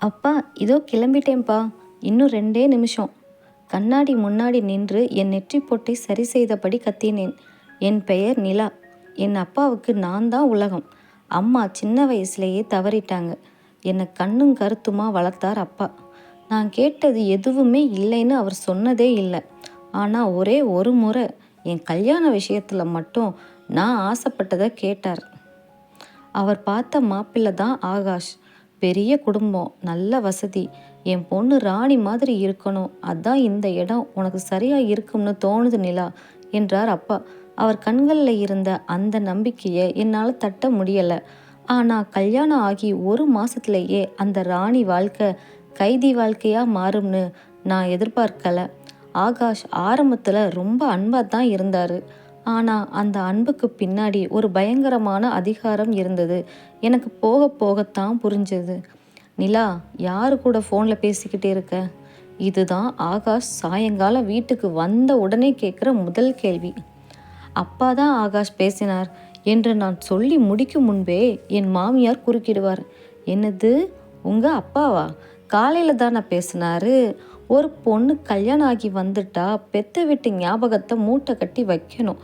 அப்பா, இதோ கிளம்பிட்டேன்ப்பா. இன்னும் 2 நிமிஷம். கண்ணாடி முன்னாடி நின்று என் நெற்றி பொட்டை சரி செய்தபடி கத்தினேன். என் பெயர் நிலா. என் அப்பாவுக்கு நான் தான் உலகம். அம்மா சின்ன வயசுலேயே தவறிட்டாங்க. என்னை கண்ணும் கருத்துமா வளர்த்தார் அப்பா. நான் கேட்டது எதுவுமே இல்லைன்னு அவர் சொன்னதே இல்லை. ஆனால் ஒரே ஒரு முறை என் கல்யாண விஷயத்தில் மட்டும் நான் ஆசைப்பட்டதை கேட்டார். அவர் பார்த்த மாப்பிள்ளை தான் ஆகாஷ். பெரிய குடும்பம், நல்ல வசதி. என் பொண்ணு ராணி மாதிரி இருக்கணும். அதான் இந்த இடம் உனக்கு சரியாக இருக்கும்னு தோணுது நிலா என்றார் அப்பா. அவர் கண்களில் இருந்த அந்த நம்பிக்கையை என்னால் தட்ட முடியலை. ஆனால் கல்யாணம் ஆகி 1 மாதத்துலேயே அந்த ராணி வாழ்க்கை கைதி வாழ்க்கையாக மாறும்னு நான் எதிர்பார்க்கலை. ஆகாஷ் ஆரம்பத்தில் ரொம்ப அன்பாக தான் இருந்தார். ஆனால் அந்த அன்புக்கு பின்னாடி ஒரு பயங்கரமான அதிகாரம் இருந்தது. எனக்கு போக போகத்தான் புரிஞ்சது. நிலா, யாரு கூட ஃபோனில் பேசிக்கிட்டே இருக்க? இதுதான் ஆகாஷ் சாயங்காலம் வீட்டுக்கு வந்த உடனே கேட்குற முதல் கேள்வி. அப்பா தான் ஆகாஷ் பேசினார் என்று நான் சொல்லி முடிக்கும் முன்பே என் மாமியார் குறுக்கிடுவார். என்னது, உங்கள் அப்பாவா? காலையில் தானே பேசினாரு? ஒரு பொண்ணு கல்யாணம் ஆகி வந்துட்டா பெத்த வீட்டு ஞாபகத்தை மூட்டை கட்டி வைக்கணும்.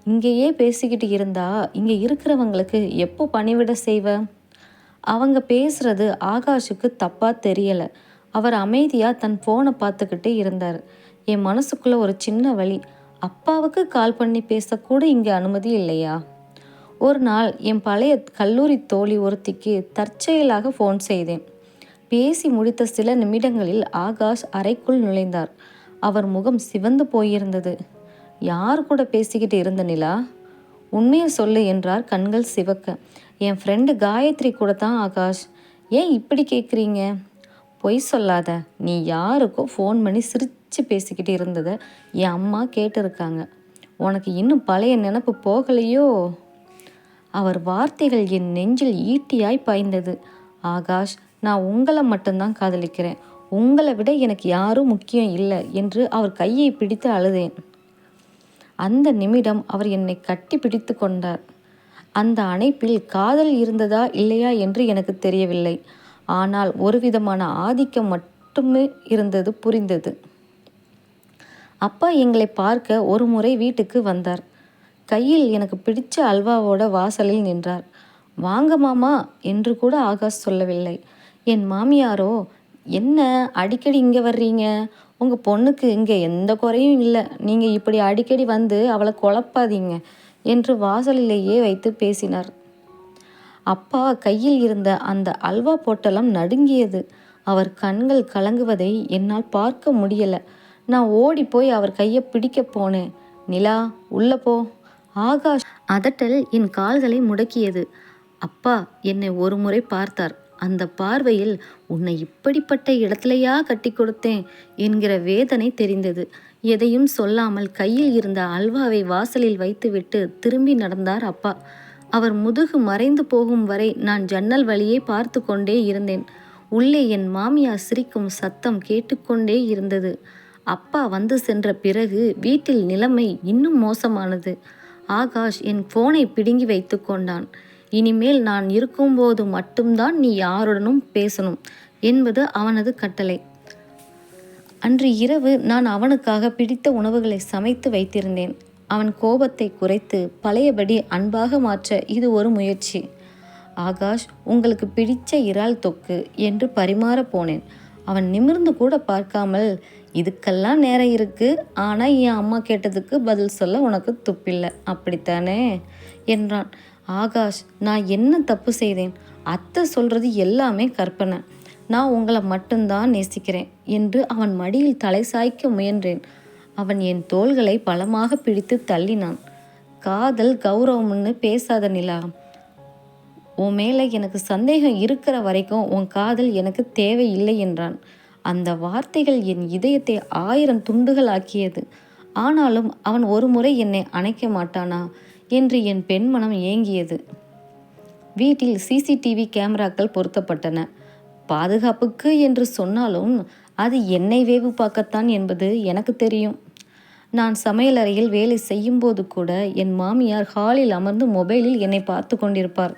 இங்கேயே பேசிக்கிட்டு இருந்தா இங்கே இருக்கிறவங்களுக்கு எப்போ பணிவிட செய்வ? அவங்க பேசுறது ஆகாஷுக்கு தப்பாக தெரியலை. அவர் அமைதியாக தன் ஃபோனை பார்த்துக்கிட்டே இருந்தார். என் மனசுக்குள்ளே ஒரு சின்ன வலி. அப்பாவுக்கு கால் பண்ணி பேசக்கூட இங்கே அனுமதி இல்லையா? ஒரு நாள் என் பழைய கல்லூரி தோழி ஒருத்திக்கு தற்செயலாக ஃபோன் செய்தேன். பேசி முடித்த சில நிமிடங்களில் ஆகாஷ் அறைக்குள் நுழைந்தார். அவர் முகம் சிவந்து போயிருந்தது. யார் கூட பேசிக்கிட்டு இருந்த நிலா? உண்மையை சொல்லு என்றார் கண்கள் சிவக்க. என் ஃப்ரெண்டு காயத்ரி கூட தான் ஆகாஷ். ஏன் இப்படி கேட்குறீங்க? பொய் சொல்லாத. நீ யாருக்கோ ஃபோன் பண்ணி சிரித்து பேசிக்கிட்டு இருந்ததை என் அம்மா கேட்டிருக்காங்க. உனக்கு இன்னும் பழைய நினப்பு போகலையோ? அவர் வார்த்தைகள் என் நெஞ்சில் ஈட்டியாய் பாய்ந்தது. ஆகாஷ், நான் உங்களை மட்டும்தான் காதலிக்கிறேன். உங்களை விட எனக்கு யாரும் முக்கியம் இல்லை என்று அவர் கையை பிடித்து அழுதேன். அந்த நிமிடம் அவர் என்னை கட்டி பிடித்து கொண்டார். அந்த அணைப்பில் காதல் இருந்ததா இல்லையா என்று எனக்கு தெரியவில்லை. ஆனால் ஒரு விதமான ஆதிக்கம் மட்டுமே இருந்தது புரிந்தது. அப்பா எங்களை பார்க்க ஒரு முறை வீட்டுக்கு வந்தார். கையில் எனக்கு பிடிச்ச அல்வாவோட வாசலில் நின்றார். வாங்க மாமா என்று கூட ஆகாஷ் சொல்லவில்லை. என் மாமியாரோ, என்ன அடிக்கடி இங்கே வர்றீங்க? உங்கள் பொண்ணுக்கு இங்கே எந்த குறையும் இல்லை. நீங்கள் இப்படி அடிக்கடி வந்து அவளை குழப்பாதீங்க என்று வாசலிலேயே வைத்து பேசினார். அப்பா கையில் இருந்த அந்த அல்வா பொட்டலம் நடுங்கியது. அவர் கண்கள் கலங்குவதை என்னால் பார்க்க முடியலை. நான் ஓடி போய் அவர் கையை பிடிக்க போனேன். நிலா, உள்ள போ. ஆகாஷ் அதட்டல் என் கால்களை முடக்கியது. அப்பா என்னை ஒரு முறை பார்த்தார். அந்த பார்வையில் உன்னை இப்படிப்பட்ட இடத்துலையா கட்டி கொடுத்தேன் என்கிற வேதனை தெரிந்தது. எதையும் சொல்லாமல் கையில் இருந்த அல்வாவை வாசலில் வைத்துவிட்டு திரும்பி நடந்தார் அப்பா. அவர் முதுகு மறைந்து போகும் வரை நான் ஜன்னல் வழியே பார்த்து கொண்டே இருந்தேன். உள்ளே என் மாமியார் சிரிக்கும் சத்தம் கேட்டுக்கொண்டே இருந்தது. அப்பா வந்து சென்ற பிறகு வீட்டில் நிலைமை இன்னும் மோசமானது. ஆகாஷ் என் ஃபோனை பிடுங்கி வைத்து கொண்டான். இனிமேல் நான் இருக்கும்போது மட்டும்தான் நீ யாருடனும் பேசணும் என்பது அவனது கட்டளை. அன்று இரவு நான் அவனுக்காக பிடித்த உணவுகளை சமைத்து வைத்திருந்தேன். அவன் கோபத்தை குறைத்து பழையபடி அன்பாக மாற்ற இது ஒரு முயற்சி. ஆகாஷ், உங்களுக்கு பிடிச்ச இறால் தொக்கு என்று பரிமாற போனேன். அவன் நிமிர்ந்து கூட பார்க்காமல், இதுக்கெல்லாம் நேரம் இருக்கு, ஆனால் என் அம்மா கேட்டதுக்கு பதில் சொல்ல உனக்கு துப்பில்லை, அப்படித்தானே என்றான். ஆகாஷ், நான் என்ன தப்பு செய்தேன்? அத்தை சொல்றது எல்லாமே கற்பனை. நான் உங்களை மட்டும்தான் நேசிக்கிறேன் என்று அவன் மடியில் தலை சாய்க்க முயன்றேன். அவன் என் தோள்களை பலமாக பிடித்து தள்ளினான். காதல் கௌரவம்னு பேசாத நிலா. உன் மேலே எனக்கு சந்தேகம் இருக்கிற வரைக்கும் உன் காதல் எனக்கு தேவையில்லை என்றான். அந்த வார்த்தைகள் என் இதயத்தை 1000 துண்டுகள் ஆக்கியது. ஆனாலும் அவன் ஒரு முறை என்னை அணைக்க மாட்டானா என்று என் பெண்மனம் ஏங்கியது. வீட்டில் சிசிடிவி கேமராக்கள் பொருத்தப்பட்டன. பாதுகாப்புக்கு என்று சொன்னாலும் அது என்னை வேவு பார்க்கத்தான் என்பது எனக்கு தெரியும். நான் சமையலறையில் வேலை செய்யும்போது கூட என் மாமியார் ஹாலில் அமர்ந்து மொபைலில் என்னை பார்த்து கொண்டிருப்பார்.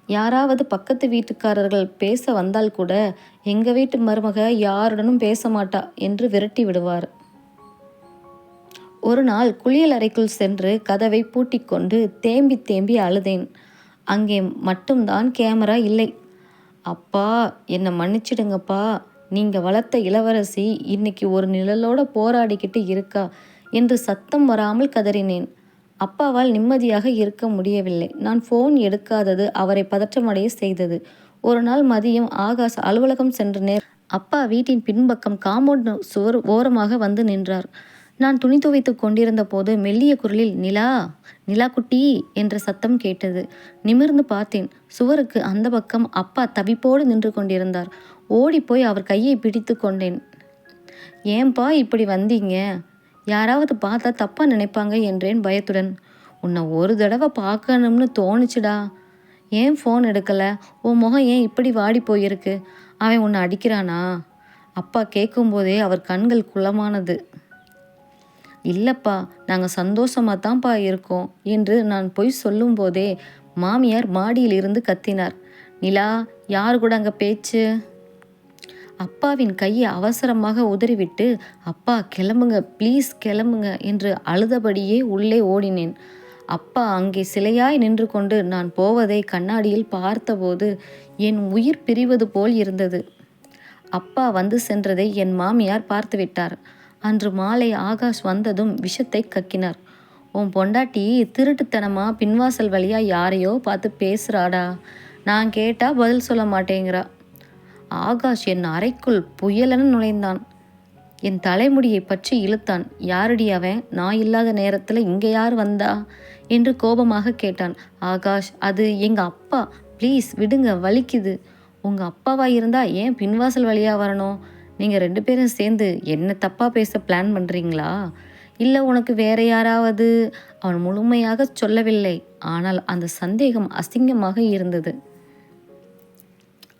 யாராவது பக்கத்து வீட்டுக்காரர்கள் பேச வந்தால் கூட எங்கள் வீட்டு மருமக யாருடனும் பேச மாட்டா என்று விரட்டி விடுவார். ஒரு நாள் குளியல் அறைக்குள் சென்று கதவை பூட்டிக்கொண்டு தேம்பி தேம்பி அழுதேன். அங்கே மட்டும்தான் கேமரா இல்லை. அப்பா, என்னை மன்னிச்சிடுங்கப்பா, நீங்கள் வளர்த்த இளவரசி இன்னைக்கு ஒரு நிழலோட போராடிக்கிட்டு இருக்கா என்று சத்தம் வராமல் கதறினேன். அப்பாவால் நிம்மதியாக இருக்க முடியவில்லை. நான் ஃபோன் எடுக்காதது அவரை பதற்றமடைய செய்தது. ஒரு நாள் மதியம் ஆகாஷ் அலுவலகம் சென்ற அப்பா வீட்டின் பின்பக்கம் காம்பவுண்ட் சுவர் ஓரமாக வந்து நின்றார். நான் துணி துவைத்து கொண்டிருந்த போது மெல்லிய குரலில் நிலா, நிலா குட்டி என்ற சத்தம் கேட்டது. நிமிர்ந்து பார்த்தேன். சுவருக்கு அந்த பக்கம் அப்பா தவிப்போடு நின்று கொண்டிருந்தார். ஓடிப்போய் அவர் கையை பிடித்து கொண்டேன். ஏன்பா இப்படி வந்தீங்க? யாராவது பார்த்தா தப்பாக நினைப்பாங்க என்றேன் பயத்துடன். உன்னை ஒரு தடவை பார்க்கணும்னு தோணுச்சுடா. ஏன் ஃபோன் எடுக்கலை? உன் முகம் ஏன் இப்படி வாடி போயிருக்கு? அவன் உன்னை அடிக்கிறானா? அப்பா கேட்கும்போதே அவர் கண்கள் குளமானது. இல்லைப்பா, நாங்கள் சந்தோஷமாக தான்ப்பா இருக்கோம் என்று நான் பொய் சொல்லும்போதே மாமியார் மாடியில் இருந்து கத்தினார். நிலா, யார் கூட அங்கே பேச்சு? அப்பாவின் கையை அவசரமாக உதறிவிட்டு, அப்பா கிளம்புங்க, ப்ளீஸ் கிளம்புங்க என்று அழுதபடியே உள்ளே ஓடினேன். அப்பா அங்கே சிலையாய் நின்று கொண்டு நான் போவதை கண்ணாடியில் பார்த்தபோது என் உயிர் பிரிவது போல் இருந்தது. அப்பா வந்து சென்றதை என் மாமியார் பார்த்துவிட்டார். அன்று மாலை ஆகாஷ் வந்ததும் விஷத்தை கக்கினார். உன் பொண்டாட்டி திருட்டுத்தனமா பின்வாசல் வழியா யாரையோ பார்த்து பேசுறாடா. நான் கேட்டா பதில் சொல்ல மாட்டேங்கிறா. ஆகாஷ் என் அறைக்குள் புயலென நுழைந்தான். என் தலைமுடியை பற்றி இழுத்தான். யாரடி அவன்? நான் இல்லாத நேரத்தில் இங்கே யார் வந்தா என்று கோபமாக கேட்டான். ஆகாஷ், அது எங்கள் அப்பா, ப்ளீஸ் விடுங்க, வலிக்குது. உங்கள் அப்பாவா இருந்தால் ஏன் பின்வாசல் வழியாக வரணும்? நீங்கள் 2 பேரும் சேர்ந்து என்ன தப்பாக பேச பிளான் பண்ணுறீங்களா? இல்லை உனக்கு வேற யாராவது? அவன் முழுமையாக சொல்லவில்லை. ஆனால் அந்த சந்தேகம் அசிங்கமாக இருந்தது.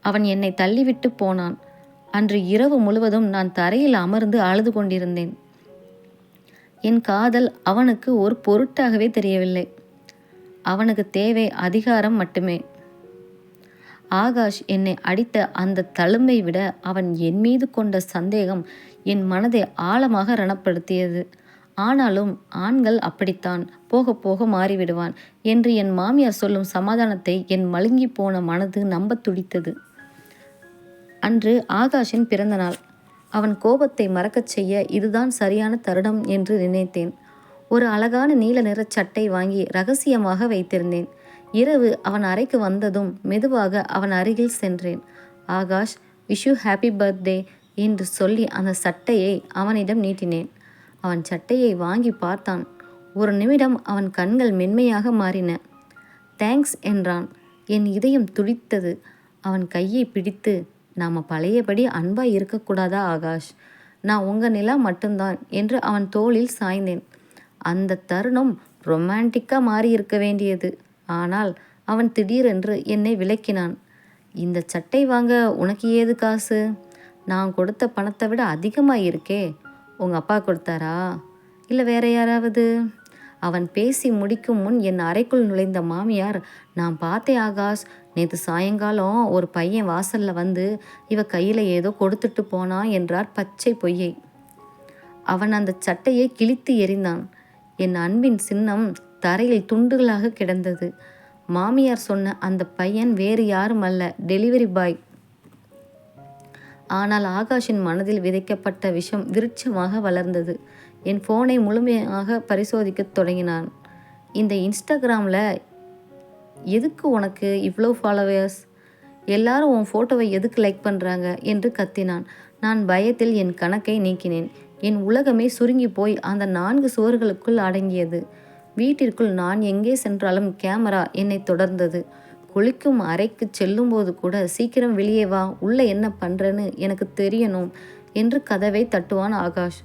அவன் என்னை தள்ளிவிட்டு போனான். அன்று இரவு முழுவதும் நான் தரையில் அமர்ந்து அழுது கொண்டிருந்தேன். என் காதல் அவனுக்கு ஒரு பொருட்டாகவே தெரியவில்லை. அவனுக்கு தேவை அதிகாரம் மட்டுமே. ஆகாஷ் என்னை அடித்த அந்த தழும்பை விட அவன் என் மீது கொண்ட சந்தேகம் என் மனதை ஆழமாக ரணப்படுத்தியது. ஆனாலும் ஆண்கள் அப்படித்தான், போக போக மாறிவிடுவான் என்று என் மாமியார் சொல்லும் சமாதானத்தை என் மழுங்கி போன மனது நம்ப துடித்தது. அன்று ஆகாஷின் பிறந்த நாள். அவன் கோபத்தை மறக்கச் செய்ய இதுதான் சரியான தருணம் என்று நினைத்தேன். ஒரு அழகான நீல நிற சட்டை வாங்கி ரகசியமாக வைத்திருந்தேன். இரவு அவன் அறைக்கு வந்ததும் மெதுவாக அவன் அருகில் சென்றேன். Akash, wish you happy birthday என்று சொல்லி அந்த சட்டையை அவனிடம் நீட்டினேன். அவன் சட்டையை வாங்கி பார்த்தான். ஒரு நிமிடம் அவன் கண்கள் மென்மையாக மாறின. தேங்க்ஸ் என்றான். என் இதயம் துடித்தது. அவன் கையை பிடித்து, நாம் பழையபடி அன்பாய் இருக்கக்கூடாதா ஆகாஷ்? நான் உங்கள் நிலா மட்டும்தான் என்று அவன் தோளில் சாய்ந்தேன். அந்த தருணம் ரொமான்டிக்காக மாறி இருக்க வேண்டியது. ஆனால் அவன் திடீரென்று என்னை விலக்கினான். இந்த சட்டை வாங்க உனக்கு ஏது காசு? நான் கொடுத்த பணத்தை விட அதிகமாக இருக்கே. உங்கள் அப்பா கொடுத்தாரா? இல்லை வேற யாராவது? அவன் பேசி முடிக்கும் முன் என் அறைக்குள் நுழைந்த மாமியார், நான் பார்த்தேன் ஆகாஷ், நேற்று சாயங்காலம் ஒரு பையன் வாசலில் வந்து இவ கையில் ஏதோ கொடுத்துட்டு போனான் என்றார் பச்சை பொய்யை. அவன் அந்த சட்டையை கிழித்து எறிந்தான். என் அன்பின் சின்னம் தரையில் துண்டுகளாக கிடந்தது. மாமியார் சொன்ன அந்த பையன் வேறு யாரும் அல்ல, டெலிவரி பாய். ஆனால் ஆகாஷின் மனதில் விதைக்கப்பட்ட விஷம் விருட்சமாக வளர்ந்தது. என் ஃபோனை முழுமையாக பரிசோதிக்க தொடங்கினான். இந்த இன்ஸ்டாகிராமில் எதுக்கு உனக்கு இவ்வளோ ஃபாலோவர்ஸ்? எல்லாரும் உன் ஃபோட்டோவை எதுக்கு லைக் பண்ணுறாங்க என்று கத்தினான். நான் பயத்தில் என் கணக்கை நீக்கினேன். என் உலகமே சுருங்கி போய் அந்த 4 சுவர்களுக்குள் அடங்கியது. வீட்டிற்குள் நான் எங்கே சென்றாலும் கேமரா என்னை தொடர்ந்தது. குளிக்கும் அறைக்கு செல்லும்போது கூட, சீக்கிரம் வெளியே வா, உள்ளே என்ன பண்ணுறேன்னு எனக்கு தெரியணும் என்று கதவை தட்டுவான் ஆகாஷ்.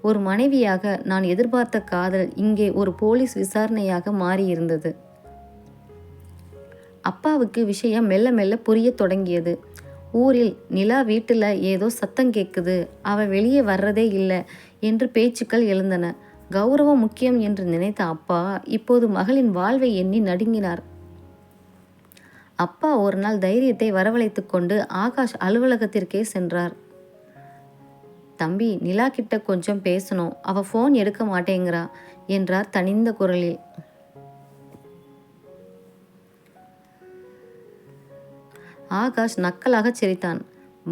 ஒரு மனைவியாக நான் எதிர்பார்த்த காதல் இங்கே ஒரு போலீஸ் விசாரணையாக மாறியிருந்தது. அப்பாவுக்கு விஷயம் மெல்ல மெல்ல புரிய தொடங்கியது. ஊரில் நிலா வீட்டில் ஏதோ சத்தம் கேட்குது, அவள் வெளியே வர்றதே இல்லை என்று பேச்சுக்கள் எழுந்தன. கௌரவம் முக்கியம் என்று நினைத்த அப்பா இப்போது மகளின் வாழ்வை எண்ணி நடுங்கினார். அப்பா ஒரு நாள் தைரியத்தை வரவழைத்து கொண்டு ஆகாஷ் அலுவலகத்திற்கே சென்றார். தம்பி, நிலா கிட்ட கொஞ்சம் பேசணும், அவ ஃபோன் எடுக்க மாட்டேங்கிறா என்றார் தனிந்த குரலில். ஆகாஷ் நக்கலாக சிரித்தான்.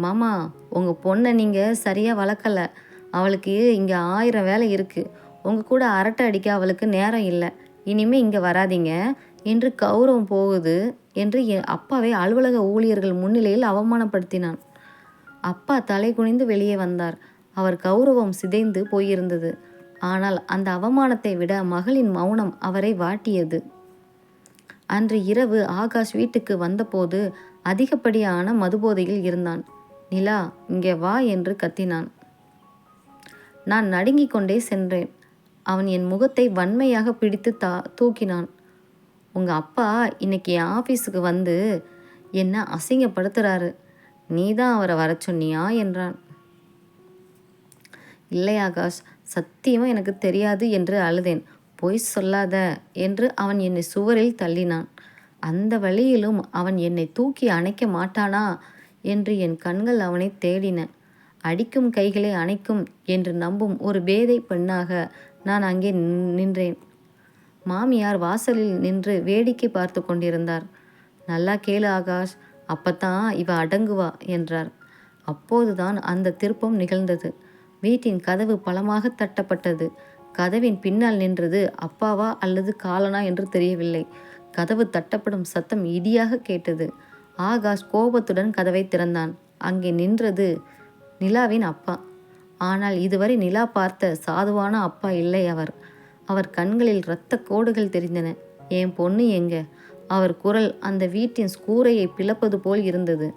மாமா, உங்கள் பொண்ணை நீங்கள் சரியாக வளர்க்கலை. அவளுக்கு இங்கே 1000 வேலை இருக்குது. உங்கள் கூட அரட்டை அடிக்க அவளுக்கு நேரம் இல்லை. இனிமேல் இங்கே வராதீங்க என்று கௌரவம் போகுது என்று என் அப்பாவை அலுவலக ஊழியர்கள் முன்னிலையில் அவமானப்படுத்தினான். அப்பா தலை குனிந்து வெளியே வந்தார். அவர் கௌரவம் சிதைந்து போயிருந்தது. ஆனால் அந்த அவமானத்தை விட மகளின் மௌனம் அவரை வாட்டியது. அன்று இரவு ஆகாஷ் வீட்டுக்கு வந்தபோது அதிகப்படியான மதுபோதையில் இருந்தான். நிலா, இங்கே வா என்று கத்தினான். நான் நடுங்கிக் கொண்டே சென்றேன். அவன் என் முகத்தை வன்மையாக பிடித்து தூக்கினான். உங்கள் அப்பா இன்னைக்கு என் ஆஃபீஸுக்கு வந்து என்ன அசிங்கப்படுத்துகிறாரு. நீ தான் அவரை வர சொன்னியா என்றான். இல்லை ஆகாஷ், சத்தியமாக எனக்கு தெரியாது என்று அழுதேன். பொய் சொல்லாத என்று அவன் என்னை சுவரில் தள்ளினான். அந்த வழியிலும் அவன் என்னை தூக்கி அணைக்க மாட்டானா என்று என் கண்கள் அவனை தேடின. அடிக்கும் கைகளை அணைக்கும் என்று நம்பும் ஒரு பேதை பெண்ணாக நான் அங்கே நின்றேன். மாமியார் வாசலில் நின்று வேடிக்கை பார்த்து கொண்டிருந்தார். நல்லா கேளு ஆகாஷ், அப்பத்தான் இவ அடங்குவா என்றார். அப்போதுதான் அந்த திருப்பம் நிகழ்ந்தது. வீட்டின் கதவு பலமாக தட்டப்பட்டது. கதவின் பின்னால் நின்றது அப்பாவா அல்லது காலனா என்று தெரியவில்லை. கதவு தட்டப்படும் சத்தம் இடியாக கேட்டது. ஆகாஷ் கோபத்துடன் கதவை திறந்தான். அங்கே நின்றது நிலாவின் அப்பா. ஆனால் இதுவரை நிலா பார்த்த சாதுவான அப்பா இல்லை அவர். அவர் கண்களில் இரத்த கோடுகள் தெரிந்தன. என் பொண்ணு எங்க? அவர் குரல் அந்த வீட்டின் கூரையை பிளப்பது போல் இருந்தது.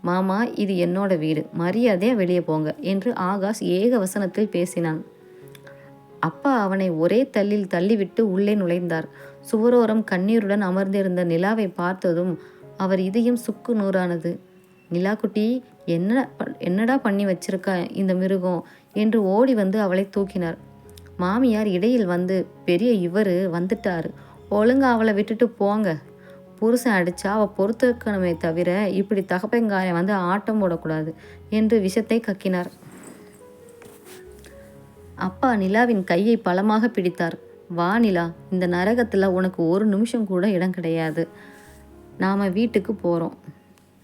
மாமா, இது என்னோட வீடு, மரியாதையா வெளியே போங்க என்று ஆகாஷ் ஏக வசனத்தில் பேசினான். அப்பா அவனை ஒரே தள்ளில் தள்ளிவிட்டு உள்ளே நுழைந்தார். சுவரோரம் கண்ணீருடன் அமர்ந்திருந்த நிலாவை பார்த்ததும் அவர் இதயம் சுக்கு நூறானது. நிலா குட்டி, என்னடா பண்ணி வச்சிருக்கா இந்த மிருகம் என்று ஓடி வந்து அவளை தூக்கினார். மாமியார் இடையில் வந்து, பெரிய இவர் வந்துட்டாரு, ஒழுங்கா அவளை விட்டுட்டு போங்க. புருஷன் அடிச்சா அவள் பொறுத்துக்கணுமே தவிர இப்படி தகப்பங்காயம் வந்து ஆட்டம் போடக்கூடாது என்று விஷத்தை கக்கினார். அப்பா நிலாவின் கையை பலமாக பிடித்தார். வா நிலா, இந்த நரகத்தில் உனக்கு ஒரு நிமிஷம் கூட இடம் கிடையாது. நாம் வீட்டுக்கு போகிறோம்.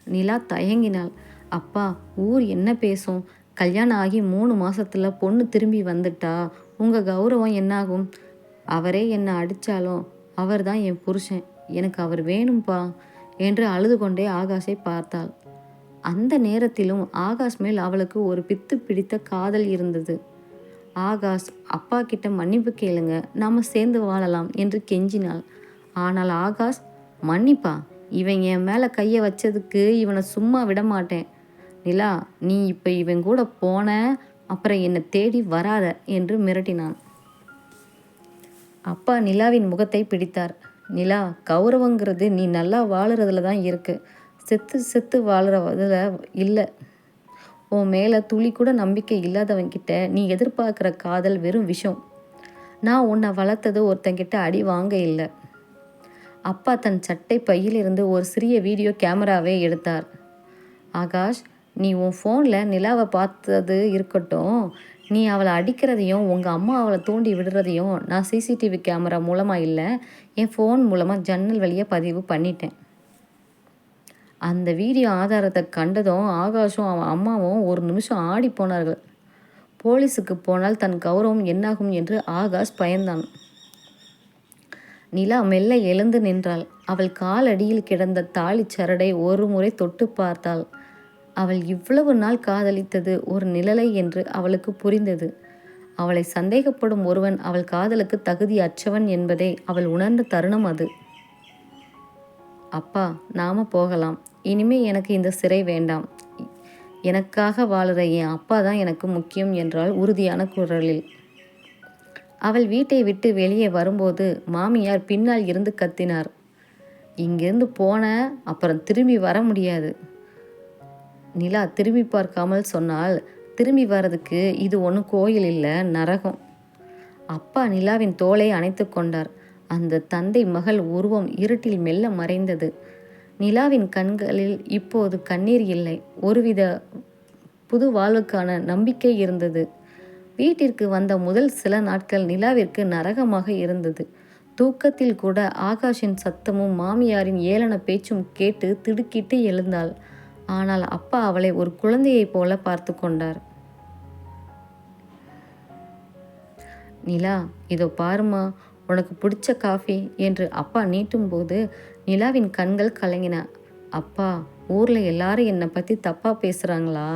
நிலா தயங்கினாள். அப்பா, ஊர் என்ன பேசும்? கல்யாணம் ஆகி 3 மாசத்துல பொண்ணு திரும்பி வந்துட்டா உங்கள் கௌரவம் என்னாகும்? அவரே என்னை அடித்தாலும் அவர் தான் என் புருஷன், எனக்கு அவர் வேணும்பா என்று அழுது கொண்டே ஆகாஷை பார்த்தாள். அந்த நேரத்திலும் ஆகாஷ் மேல் அவளுக்கு ஒரு பித்து பிடித்த காதல் இருந்தது. ஆகாஷ், அப்பா கிட்ட மன்னிப்பு கேளுங்க, நாம் சேர்ந்து வாழலாம் என்று கெஞ்சினாள். ஆனால் ஆகாஷ், மன்னிப்பா? இவன் என் மேலே கையை வச்சதுக்கு இவனை சும்மா விட மாட்டேன். நிலா, நீ இப்போ இவன் கூட போன அப்புறம் என்னை தேடி வராத என்று மிரட்டினான். அப்பா நிலாவின் முகத்தை பிடித்தார். நிலா, கௌரவங்கிறது நீ நல்லா வாழுறதுல தான் இருக்குது, செத்து செத்து வாழ்கிறதுல இல்லை. உன் மேலே துளி கூட நம்பிக்கை இல்லாதவன்கிட்ட நீ எதிர்பார்க்குற காதல் வெறும் விஷம். நான் உன்னை வளர்த்தது ஒருத்தங்கிட்ட அடி வாங்க இல்லை. அப்பா தன் சட்டை பையிலிருந்து ஒரு சிறிய வீடியோ கேமராவை எடுத்தார். ஆகாஷ், நீ உன் ஃபோனில் நிலாவை பார்த்தது இருக்கட்டும், நீ அவளை அடிக்கிறதையும் உங்கள் அம்மா அவளை தூண்டி விடுறதையும் நான் சிசிடிவி கேமரா மூலமாக இல்லை, என் ஃபோன் மூலமாக ஜன்னல் வழியாக பதிவு பண்ணிட்டேன். அந்த வீடியோ ஆதாரத்தை கண்டதும் ஆகாஷும் அவன் அம்மாவும் ஒரு நிமிஷம் ஆடி போனார்கள். போலீஸுக்கு போனால் தன் கௌரவம் என்னாகும் என்று ஆகாஷ் பயந்தான். நிலா மெல்ல எழுந்து நின்றாள். அவள் காலடியில் கிடந்த தாலி சரடை ஒரு முறை தொட்டு பார்த்தாள். அவள் இவ்வளவு நாள் காதலித்தது ஒரு நிழலை என்று அவளுக்கு புரிந்தது. அவளை சந்தேகப்படும் ஒருவன் அவள் காதலுக்கு தகுதி அற்றவன் என்பதை அவள் உணர்ந்த தருணம் அது. அப்பா, நாம போகலாம். இனிமே எனக்கு இந்த சிறை வேண்டாம். எனக்காக வாழுற என் அப்பா தான் எனக்கு முக்கியம் என்றாள் உறுதியான குரலில். அவள் வீட்டை விட்டு வெளியே வரும்போது மாமியார் பின்னால் இருந்து கத்தினார். இங்கிருந்து போன அப்புறம் திரும்பி வர முடியாது. நிலா திரும்பி பார்க்காமல் சொன்னால், திரும்பி வர்றதுக்கு இது ஒன்றும் கோயில் இல்லை, நரகம். அப்பா நிலாவின் தோளை அணைத்து கொண்டார். அந்த தந்தை மகள் உருவம் இருட்டில் மெல்ல மறைந்தது. நிலாவின் கண்களில் இப்போது கண்ணீர் இல்லை, ஒருவித புது வாழ்வுக்கான நம்பிக்கை இருந்தது. வீட்டிற்கு வந்த முதல் சில நாட்கள் நிலாவிற்கு நரகமாக இருந்தது. தூக்கத்தில் கூட ஆகாஷின் சத்தமும் மாமியாரின் ஏளன பேச்சும் கேட்டு திடுக்கிட்டு எழுந்தாள். ஆனால் அப்பா அவளை ஒரு குழந்தையைப் போல பார்த்து கொண்டார். நிலா, இதோ பாருமா, உனக்கு பிடிச்ச காஃபி என்று அப்பா நீட்டும்போது நிலாவின் கண்கள் கலங்கின. அப்பா, ஊரில் எல்லாரும் என்னை பற்றி தப்பாக பேசுகிறாங்களா?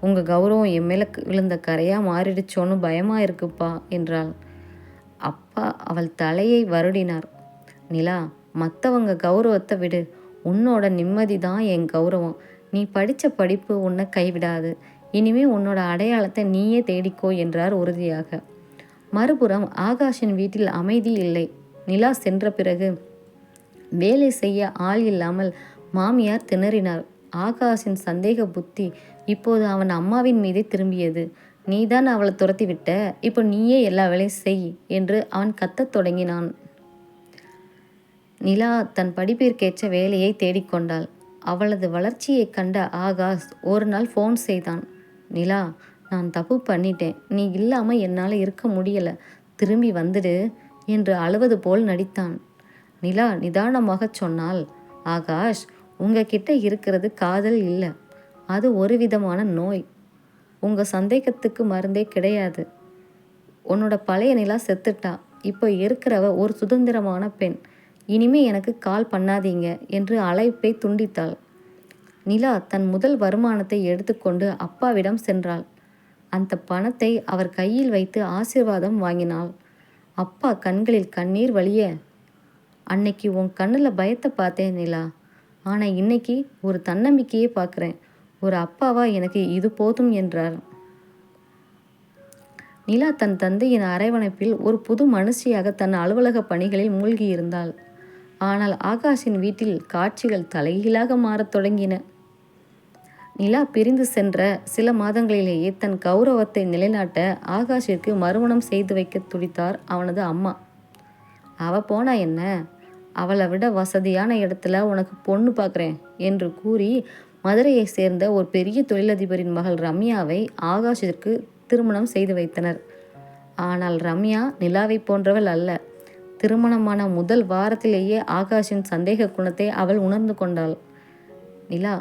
உங்கள் கௌரவம் என் மேலே விழுந்த கரையாக மாறிடுச்சோன்னு பயமாக இருக்குப்பா என்றாள். அப்பா அவள் தலையை வருடினார். நிலா, மற்றவங்க கௌரவத்தை விடு, உன்னோட நிம்மதி தான் என் கௌரவம். நீ படித்த படிப்பு உன்னை கைவிடாது. இனிமே உன்னோட அடையாளத்தை நீயே தேடிக்கோ என்றார் உறுதியாக. மறுபுறம் ஆகாஷின் வீட்டில் அமைதி இல்லை. நிலா சென்ற பிறகு வேலை செய்ய ஆள் இல்லாமல் மாமியார் திணறினார். ஆகாஷின் சந்தேக புத்தி இப்போது அவன் அம்மாவின் மீதே திரும்பியது. நீதான் அவளை துரத்தி விட்ட, இப்போ நீயே எல்லா வேலையும் செய் என்று அவன் கத்தத் தொடங்கினான். நிலா தன் படிப்பிற்கேற்ற வேலையை தேடிக்கொண்டாள். அவளது வளர்ச்சியை கண்ட ஆகாஷ் ஒரு நாள் ஃபோன் செய்தான். நிலா, நான் தப்பு பண்ணிட்டேன், நீ இல்லாமல் என்னால் இருக்க முடியலை, திரும்பி வந்துடு என்று அழுவது போல் நடித்தான். நிலா நிதானமாக சொன்னாள், ஆகாஷ், உங்ககிட்ட இருக்கிறது காதல் இல்லை, அது ஒரு விதமான நோய். உங்கள் சந்தேகத்துக்கு மருந்தே கிடையாது. உன்னோட பழைய நிலா செத்துட்டா, இப்போ இருக்கிறவ ஒரு சுதந்திரமான பெண். இனிமே எனக்கு கால் பண்ணாதீங்க என்று அழைப்பை துண்டித்தாள். நிலா தன் முதல் வருமானத்தை எடுத்துக்கொண்டு அப்பாவிடம் சென்றாள். அந்த பணத்தை அவர் கையில் வைத்து ஆசீர்வாதம் வாங்கினாள். அப்பா கண்களில் கண்ணீர் வழிய, அன்னைக்கு உன் கண்ணில் பயத்தை பார்த்தேன் நிலா, ஆனால் இன்னைக்கு ஒரு தன்னம்பிக்கையே பார்க்குறேன். ஒரு அப்பாவா எனக்கு இது போதும் என்றார். நிலா தன் தந்தையின் அரவணைப்பில் ஒரு புது மனுஷியாக தன் அலுவலக பணிகளில் மூழ்கியிருந்தாள். ஆனால் ஆகாஷின் வீட்டில் காட்சிகள் தலைகீழாக மாறத் தொடங்கின. நிலா பிரிந்து சென்ற சில மாதங்களிலேயே தன் கௌரவத்தை நிலைநாட்ட ஆகாஷிற்கு மறுமணம் செய்து வைக்க துடித்தார் அவனது அம்மா. அவ போனா என்ன, அவளை விட வசதியான இடத்துல உனக்கு பொண்ணு பார்க்குறேன் என்று கூறி மதுரையை சேர்ந்த ஒரு பெரிய தொழிலதிபரின் மகள் ரம்யாவை ஆகாஷிற்கு திருமணம் செய்து வைத்தனர். ஆனால் ரம்யா நிலாவை போன்றவள் அல்ல. திருமணமான முதல் வாரத்திலேயே ஆகாஷின் சந்தேக குணத்தை அவள் உணர்ந்து கொண்டாள். நிலா,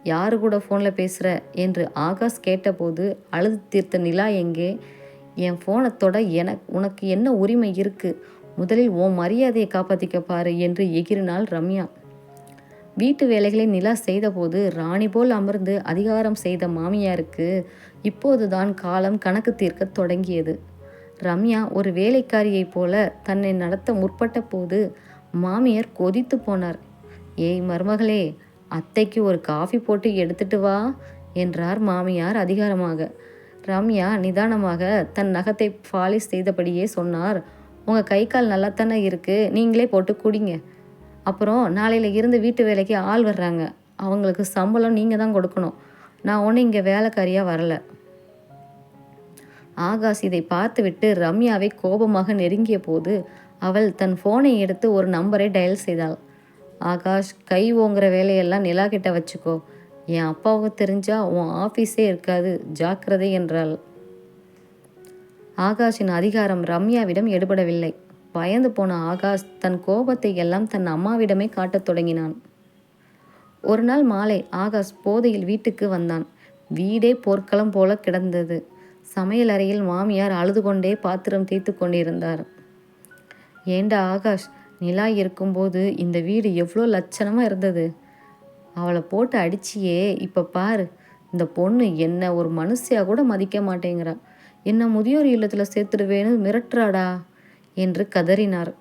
யாரு கூட ஃபோனில் பேசுகிற என்று ஆகாஷ் கேட்டபோது அழுது தீர்த்த நிலா எங்கே? என் ஃபோனை தொட உனக்கு என்ன உரிமை இருக்குது? முதலில் உன் மரியாதையை காப்பாற்றிக்க பாரு என்று எகிரினாள் ரம்யா. வீட்டு வேலைகளை நிலா செய்தபோது ராணி போல் அமர்ந்து அதிகாரம் செய்த மாமியாருக்கு இப்போதுதான் காலம் கணக்கு தீர்க்க தொடங்கியது. ரம்யா ஒரு வேலைக்காரியைப் போல தன்னை நடத்த முற்பட்ட போது மாமியார் கொதித்து போனார். ஏய் மருமகளே, அத்தைக்கு ஒரு காஃபி போட்டு எடுத்துட்டு வா என்றார் மாமியார் அதிகாரமாக. ரம்யா நிதானமாக தன் நகத்தை பாலிஷ் செய்தபடியே சொன்னார், உங்கள் கை கால் நல்லாத்தானே இருக்குது, நீங்களே போட்டு குடிங்க. அப்புறம் நாளையில் இருந்து வீட்டு வேலைக்கு ஆள் வர்றாங்க, அவங்களுக்கு சம்பளம் நீங்கள் தான் கொடுக்கணும். நான் ஒன்றும் இங்கே வேலைக்காரியாக வரல. ஆகாஷ் இதை பார்த்துவிட்டு ரம்யாவை கோபமாக நெருங்கிய போது அவள் தன் ஃபோனை எடுத்து ஒரு நம்பரை டயல் செய்தாள். ஆகாஷ், கை ஓங்குற வேலையெல்லாம் நிலா கிட்ட வச்சுக்கோ, என் அப்பாவுக்கு தெரிஞ்சா உன் ஆஃபீஸே இருக்காது, ஜாக்கிரதை என்றாள். ஆகாஷின் அதிகாரம் ரம்யாவிடம் எடுபடவில்லை. பயந்து போன ஆகாஷ் தன் கோபத்தை எல்லாம் தன் அம்மாவிடமே காட்டத் தொடங்கினான். ஒரு நாள் மாலை ஆகாஷ் போதையில் வீட்டுக்கு வந்தான். வீடே போர்க்களம் போல கிடந்தது. சமையல் அறையில் மாமியார் அழுது கொண்டே பாத்திரம் தேய்த்து கொண்டிருந்தார். ஏண்டா ஆகாஷ், நிலா இருக்கும்போது இந்த வீடு எவ்வளோ லட்சணமாக இருந்தது, அவளை போட்டு அடிச்சியே, இப்போ பாரு, இந்த பொண்ணு என்ன ஒரு மனுஷியாக கூட மதிக்க மாட்டேங்கிறா, என்ன முதியோர் இல்லத்தில் சேர்த்துடுவேன்னு மிரட்டுறாடா என்று கதறினார்.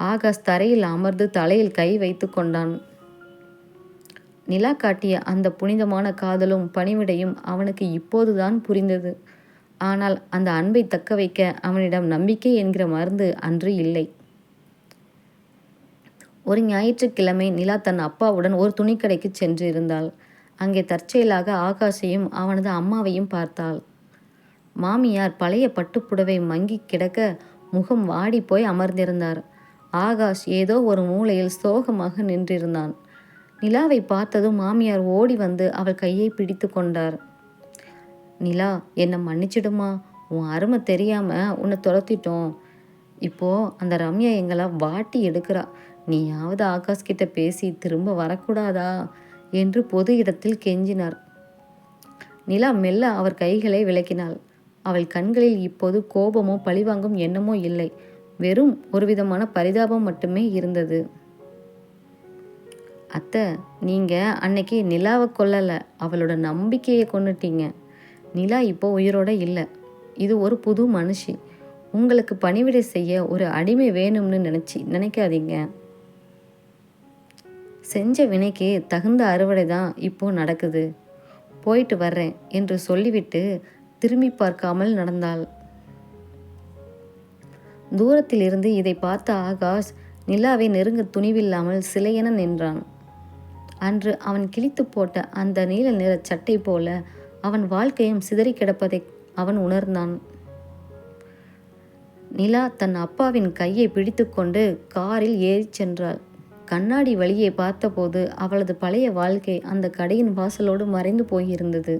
ஆகாஷ் தரையில் அமர்ந்து தலையில் கை வைத்து கொண்டான். நிலா காட்டிய அந்த புனிதமான காதலும் பணிவிடையும் அவனுக்கு இப்போதுதான் புரிந்தது. ஆனால் அந்த அன்பை தக்க வைக்க அவனிடம் நம்பிக்கை என்கிற மருந்து அன்று இல்லை. ஒரு ஞாயிற்றுக்கிழமை நிலா தன் அப்பாவுடன் ஒரு துணிக்கடைக்கு சென்று இருந்தாள். அங்கே தற்செயலாக ஆகாஷையும் அவனது அம்மாவையும் பார்த்தாள். மாமியார் பழைய பட்டுப்புடவை மங்கி கிடக்க முகம் வாடி போய் அமர்ந்திருந்தார். ஆகாஷ் ஏதோ ஒரு மூலையில் சோகமாக நின்றிருந்தான். நிலாவை பார்த்ததும் மாமியார் ஓடி வந்து அவள் கையை பிடித்து கொண்டார். நிலா, என்னை மன்னிச்சிடுமா, உன் அருமை தெரியாம உன்னை துரத்திட்டோம். இப்போ அந்த ரம்யா எங்களை வாட்டி எடுக்கிறா. நீயாவது ஆகாஷ் கிட்ட பேசி திரும்ப வரக்கூடாதா என்று பொது இடத்தில் கெஞ்சினார். நிலா மெல்ல அவர் கைகளை விலக்கினாள். அவள் கண்களில் இப்போது கோபமோ பழிவாங்கும் எண்ணமோ இல்லை, வெறும் ஒரு விதமான பரிதாபம் மட்டுமே இருந்தது. அத்தை, நீங்க அன்னைக்கு நிலாவை கொல்லலை, அவளோட நம்பிக்கையை கொன்னுட்டீங்க. நிலா இப்போ உயிரோட இல்லை. இது ஒரு புது மனுஷி. உங்களுக்கு பணிவிடை செய்ய ஒரு அடிமை வேணும்னு நினைக்காதீங்க. செஞ்ச வினைக்கு தகுந்த அறுவடை தான் இப்போ நடக்குது. போயிட்டு வர்றேன் என்று சொல்லிவிட்டு திரும்பி பார்க்காமல் நடந்தாள். தூரத்தில் இருந்து இதை பார்த்த ஆகாஷ் நிலாவை நெருங்க துணிவில்லாமல் சிலையென நின்றான். அன்று அவன் கிழித்து போட்ட அந்த நீல நிற சட்டை போல அவன் வாழ்க்கையும் சிதறி கிடப்பதை அவன் உணர்ந்தான். நிலா தன் அப்பாவின் கையை பிடித்து கொண்டு காரில் ஏறி சென்றாள். கண்ணாடி வழியே பார்த்தபோது அவளது பழைய வாழ்க்கை அந்த கடையின் வாசலோடு மறைந்து போயிருந்தது.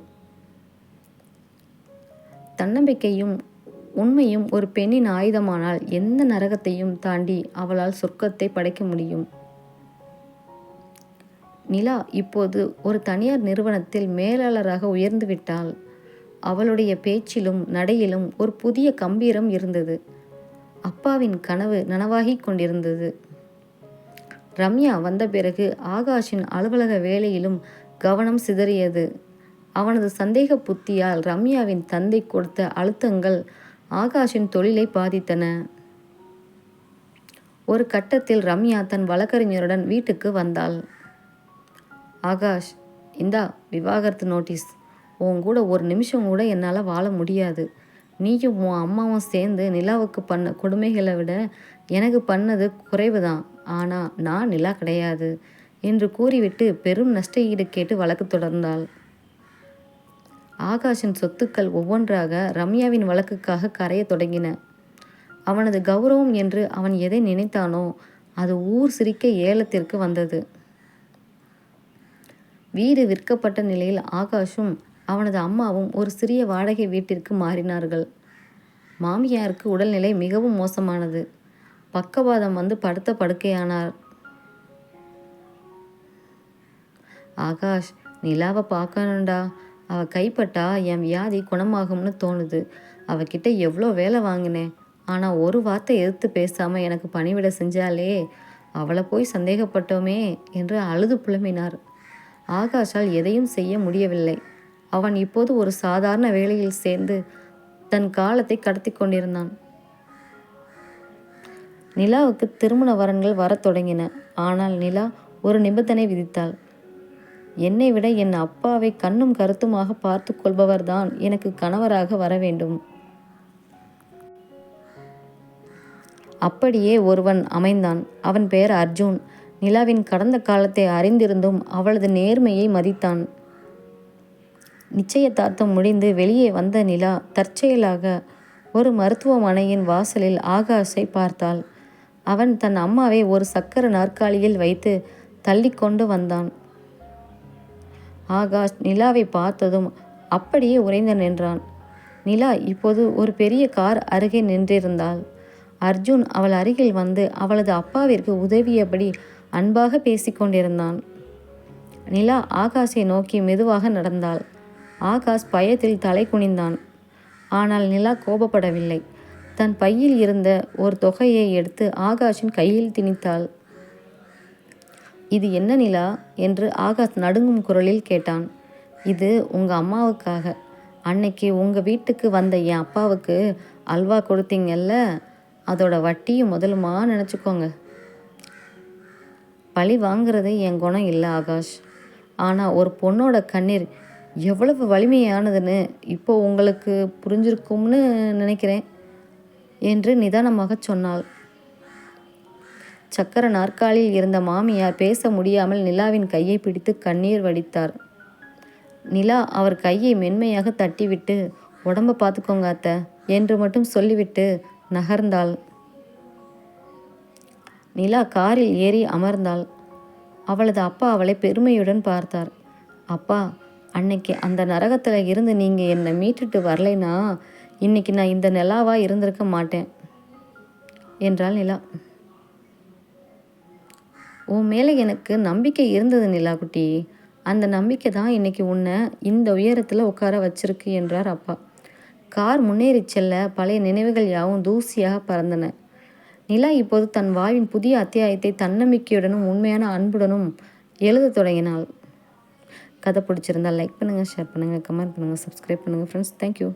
தன்னம்பிக்கையும் உண்மையும் ஒரு பெண்ணின் ஆயுதமானால் எந்த நரகத்தையும் தாண்டி அவளால் சொர்க்கத்தை படைக்க முடியும். நிலா இப்போது ஒரு தனியார் நிறுவனத்தில் மேலாளராக உயர்ந்து விட்டாள். அவளுடைய பேச்சிலும் நடையிலும் ஒரு புதிய கம்பீரம் இருந்தது. அப்பாவின் கனவு நனவாகி கொண்டிருந்தது. ரம்யா வந்த பிறகு ஆகாஷின் அலுவலக வேலையிலும் கவனம் சிதறியது. அவனது சந்தேக புத்தியால் ரம்யாவின் தந்தை கொடுத்த அழுத்தங்கள் ஆகாஷின் தொழிலை பாதித்தன. ஒரு கட்டத்தில் ரம்யா தன் வழக்கறிஞருடன் வீட்டுக்கு வந்தாள். ஆகாஷ், இந்தா விவாகரத்து நோட்டீஸ். உன் கூட ஒரு நிமிஷம் கூட என்னால் வாழ முடியாது. நீயும் உன் அம்மாவும் சேர்ந்து நிலாவுக்கு பண்ண கொடுமைகளை விட எனக்கு பண்ணது குறைவு தான். ஆனால் நான் நிலா கிடையாது என்று கூறிவிட்டு பெரும் நஷ்ட ஈடு கேட்டு வழக்கு தொடர்ந்தாள். ஆகாஷின் சொத்துக்கள் ஒவ்வொன்றாக ரம்யாவின் வழக்குக்காக கரைய தொடங்கின. அவனது கௌரவம் என்று அவன் எதை நினைத்தானோ அது ஊர் சிரிக்க ஏலத்திற்கு வந்தது. வீடு விற்கப்பட்ட நிலையில் ஆகாஷும் அவனது அம்மாவும் ஒரு சிறிய வாடகை வீட்டிற்கு மாறினார்கள். மாமியாருக்கு உடல்நிலை மிகவும் மோசமானது. பக்கவாதம் வந்து படுத்த படுக்கையானார். ஆகாஷ், நிலாவை பார்க்கணுண்டா. அவள் கைப்பட்டா என் வியாதி குணமாகும்னு தோணுது. அவகிட்ட எவ்வளோ வேலை வாங்கினேன். ஆனால் ஒரு வார்த்தை எதிர்த்து பேசாமல் எனக்கு பணிவிட செஞ்சாலே, அவளை போய் சந்தேகப்பட்டோமே என்று அழுது புலம்பினார். ஆகாஷால் எதையும் செய்ய முடியவில்லை. அவன் இப்போது ஒரு சாதாரண வேலையில் சேர்ந்து தன் காலத்தை கடத்தி கொண்டிருந்தான். நிலாவுக்கு திருமண வரன்கள் வரத் தொடங்கின. ஆனால் நிலா ஒரு நிபந்தனை விதித்தாள். என்னை விட என் அப்பாவை கண்ணும் கருத்துமாக பார்த்து கொள்பவர்தான் எனக்கு கணவராக வர வேண்டும். அப்படியே ஒருவன் அமைந்தான். அவன் பெயர் அர்ஜுன். நிலாவின் கடந்த காலத்தை அறிந்திருந்தும் அவளது நேர்மையை மதித்தான். நிச்சயதார்த்தம் முடிந்து வெளியே வந்த நிலா தற்செயலாக ஒரு மருத்துவமனையின் வாசலில் ஆகாஷை பார்த்தாள். அவன் தன் அம்மாவை ஒரு சக்கர நாற்காலியில் வைத்து தள்ளி கொண்டு வந்தான். ஆகாஷ் நிலாவை பார்த்ததும் அப்படியே உறைந்து நின்றான். நிலா இப்போது ஒரு பெரிய கார் அருகே நின்றிருந்தாள். அர்ஜுன் அவள் அருகில் வந்து அவளது அப்பாவிற்கு உதவியபடி அன்பாக பேசிக்கொண்டிருந்தான். நிலா ஆகாஷை நோக்கி மெதுவாக நடந்தாள். ஆகாஷ் பயத்தில் தலை குனிந்தான். ஆனால் நிலா கோபப்படவில்லை. தன் பையில் இருந்த ஒரு தொகையை எடுத்து ஆகாஷின் கையில் திணித்தாள். இது என்ன நிலா என்று ஆகாஷ் நடுங்கும் குரலில் கேட்டான். இது உங்கள் அம்மாவுக்காக. அன்னைக்கு உங்கள் வீட்டுக்கு வந்த என் அப்பாவுக்கு அல்வா கொடுத்தீங்கல்ல, அதோட வட்டியும் முதலுமா நினச்சிக்கோங்க. பழி வாங்கிறது என் குணம் இல்லை ஆகாஷ். ஆனால் ஒரு பொண்ணோட கண்ணீர் எவ்வளவு வலிமையானதுன்னு இப்போ உங்களுக்கு புரிஞ்சிருக்கும்னு நினைக்கிறேன் என்று நிதானமாக சொன்னாள். சக்கர நாற்காலியில் இருந்த மாமியார் பேச முடியாமல் நிலாவின் கையை பிடித்து கண்ணீர் வடித்தார். நிலா அவர் கையை மென்மையாக தட்டிவிட்டு, உடம்ப பார்த்துக்கோங்க அத்தை என்று மட்டும் சொல்லிவிட்டு நகர்ந்தாள். நிலா காரில் ஏறி அமர்ந்தாள். அவளது அப்பா அவளை பெருமையுடன் பார்த்தார். அப்பா, அன்னைக்கு அந்த நரகத்தில் இருந்து நீங்கள் என்னை மீட்டுட்டு வரலைன்னா இன்னைக்கு நான் இந்த நிலாவா இருந்திருக்க மாட்டேன் என்றாள் நிலா. உன் மேலே எனக்கு நம்பிக்கை இருந்தது நிலா குட்டி. அந்த நம்பிக்கை தான் இன்னைக்கு உன்னை இந்த உயரத்தில் உட்கார வச்சிருக்கு என்றார் அப்பா. கார் முன்னேறி செல்ல பழைய நினைவுகள் யாவும் தூசியாக பறந்தன. நிலா இப்போது தன் வாழ்வின் புதிய அத்தியாயத்தை தன்னம்பிக்கையுடனும் உண்மையான அன்புடனும் எழுத தொடங்கினாள். கதை பிடிச்சிருந்தால் லைக் பண்ணுங்கள், ஷேர் பண்ணுங்கள், கமெண்ட் பண்ணுங்கள், சப்ஸ்கிரைப் பண்ணுங்கள் ஃப்ரெண்ட்ஸ். தேங்க்யூ.